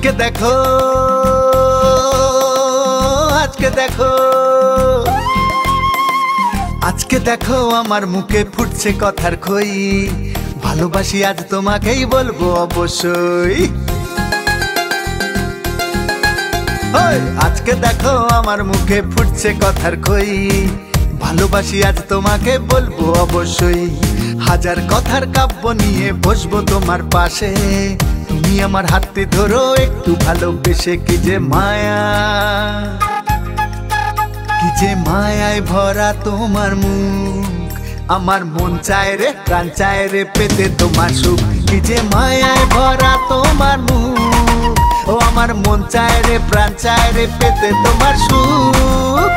আজকে দেখো আজকে দেখো আজকে দেখো আমার মুখে ফুটছে কথার খই, ভালোবাসি আজ তোমাকেই বলবো অবশ্যই। আজকে দেখো আমার মুখে ফুটছে কথার খই, ভালোবাসি আজ তোমাকে বলবো অবশ্যই। হাজার কথার কাব্য নিয়ে বসবো তোমার পাশে, তুমি আমার হাতে ধরো একটু ভালোবেসে। কি যে মায়া, কি যে মায়ায় ভরা তোমার মুখ, আমার মন চায় রে প্রাণ চায় রে পেতে তোমার সুখ। কি যে মায়ায় ভরা তোমার মুখ, ও আমার মন চায় রে প্রাণ চায় রে পেতে তোমার সুখ।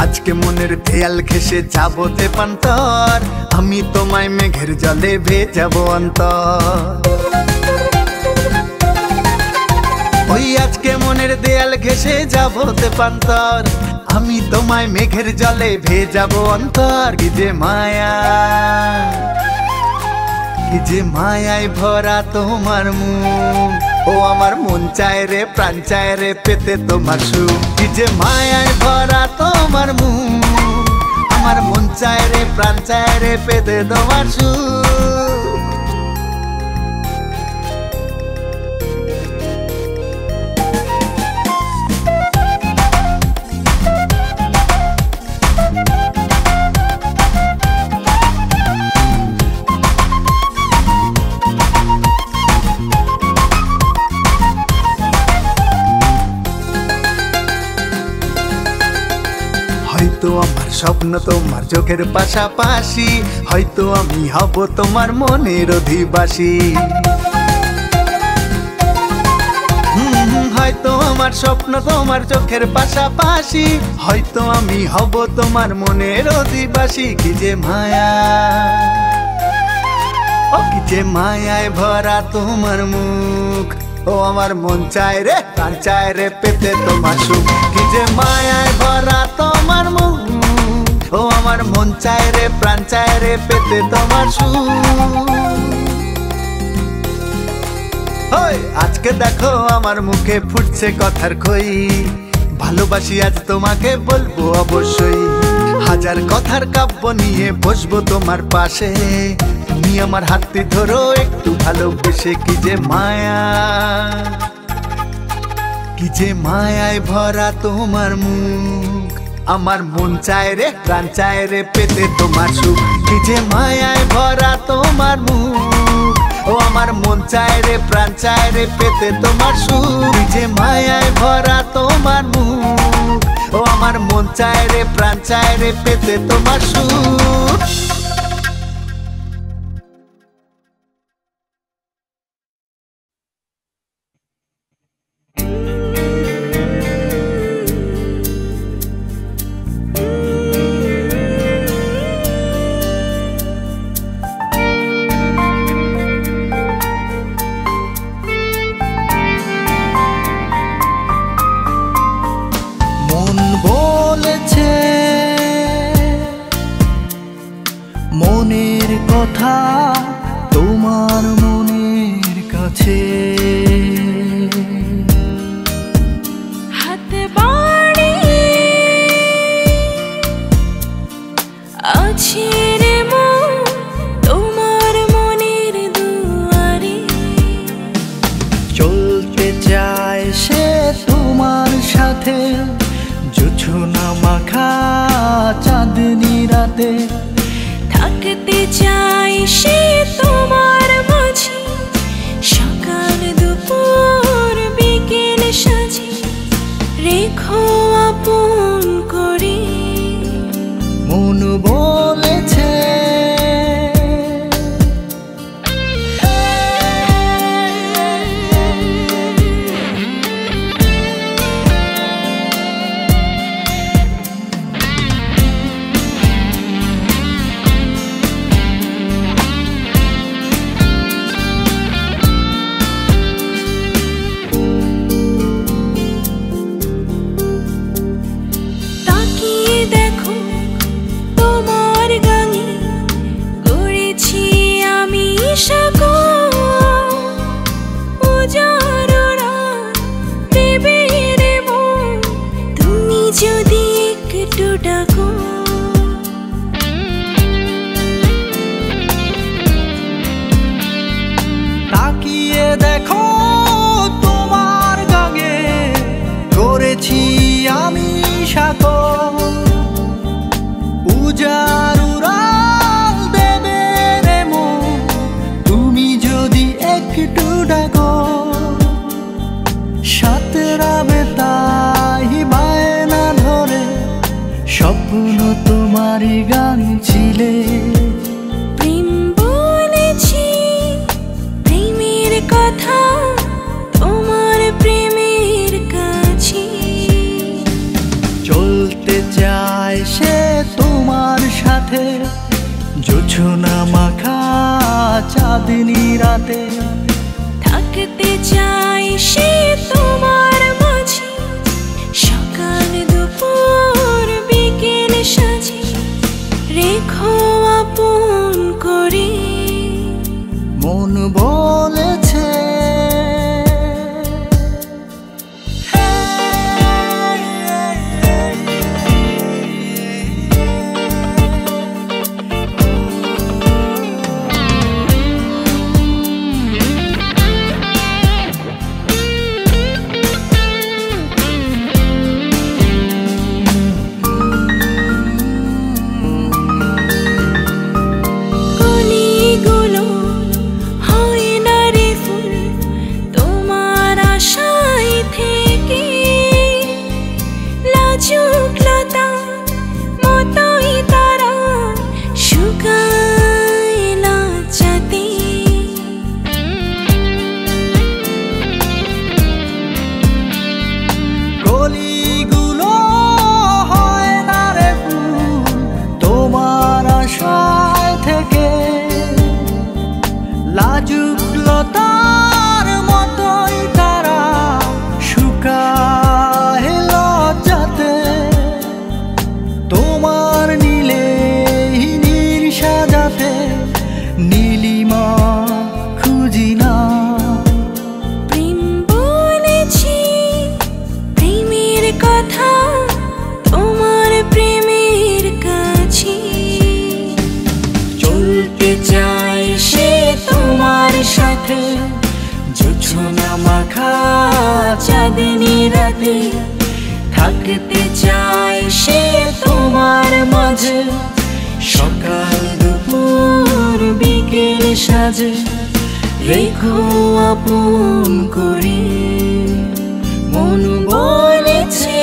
আজকে মনের দেয়াল ঘেসে যাবো তেপান্তর, আমি তোমায় মেঘের জলে ভেজাবো অন্তর। ওই আজকে মনের দেয়াল ঘেসে যাবো তেপান্তর, আমি তোমায় মেঘের জলে ভেজাবো অন্তর। কি যে মায়া, কি যে মায়ায় ভরা তোমার মুখ, ও আমার মন চায় রে প্রাণ চায় রে পেতে তোমার সুখ। কি যে মায়ায় ভরা তোমার মুখ, আমার মন চায় রে প্রাণ চায় রে পেতে তোমার সুখ। হয়তো আমার স্বপ্ন তোমার চোখের পাশাপাশি, হয়তো আমি হব তোমার মনের অধিবাসী। হয়তো আমার স্বপ্ন তোমার চোখের পাশাপাশি, হয়তো আমি হব তোমার মনের অধিবাসী। কি যে মায়া, ও কি যে মায়ায় ভরা তোমার মুখ, ও আমার মন চায় রে প্রাণ চায় রে পেতে তোমার সুখ। কি যে মায়ায় ভরা তোমার মুখ, ও আমার মন চায় রে প্রাণ চায় রে পেতে তোমার সুখ। আজকে দেখো আমার মুখে ফুটছে কথার খই, ভালোবাসি আজ তোমাকে বলবো অবশ্যই। হাজার কথার কাব্য নিয়ে বসবো তোমার পাশে, তুমি আমার হাতে ধরো একটু ভালোবেসে। কি যে মায়া, কি যে মায়ায় ভরা তোমার মুখ, আমার মন চায় রে প্রাণ চায় রে পেতে তোমার সুখ। কি যে মায়ায় ভরা তোমার মুখ, ও আমার মন চায় রে প্রাণ চায় রে পেতে তোমার সুখ। কি যে মায়ায় ভরা তোমার মুখ, ও আমার মন চায় রে প্রাণ চায় রে পেতে তোমার সুখ। মনের কথা তোমার মনের কাছে, হাতে বাড়িয়ে আছে রে মন তোমার মনের দুয়ারে। চলতে চায় সে তোমার সাথে, জোছনা মাখা চাঁদনি রাতে। থাকতে চাই সে তোমার মাঝে, সকাল দুপুর বিকেল সাজে। রেখো আপন করে মন বলেছে, ডাকো। তাকিয়ে দেখো তোমার গাগে করেছি আমি সাথে, উজার উড়াল দেবে রে মন তুমি যদি একটু ডাকো। সাতরাবে তাই বায়না ধরে স্বপ্ন তোমারই গান ছিলে। প্রেম বলেছি প্রেমের কথা তোমার প্রেমের কাছে, চলতে চায় সে তোমার সাথে জোছনা মাখা চাঁদনি রাতে। থাকতে চাই সে তোমার মাঝে সকাল দুপুর বিকেল সাজে, রেখো আপন করে। মন বলেছে লাজুক লতার মতোই তারা শুকায় লজ্জাতে। তোমার নীলে নীল সাজাতে নীলিমা খুঁজি না। প্রেম বলেছি প্রেমের কথা তোমার প্রেমের কাছে, চলতে চাই সে তোমার সাথে জোছনা মাখা চাঁদনি রাতে। থাকতে চাই সে তোমার মাঝে সকাল দুপুর বিকেল সাজে, রেখো আপন করে। মন বলেছে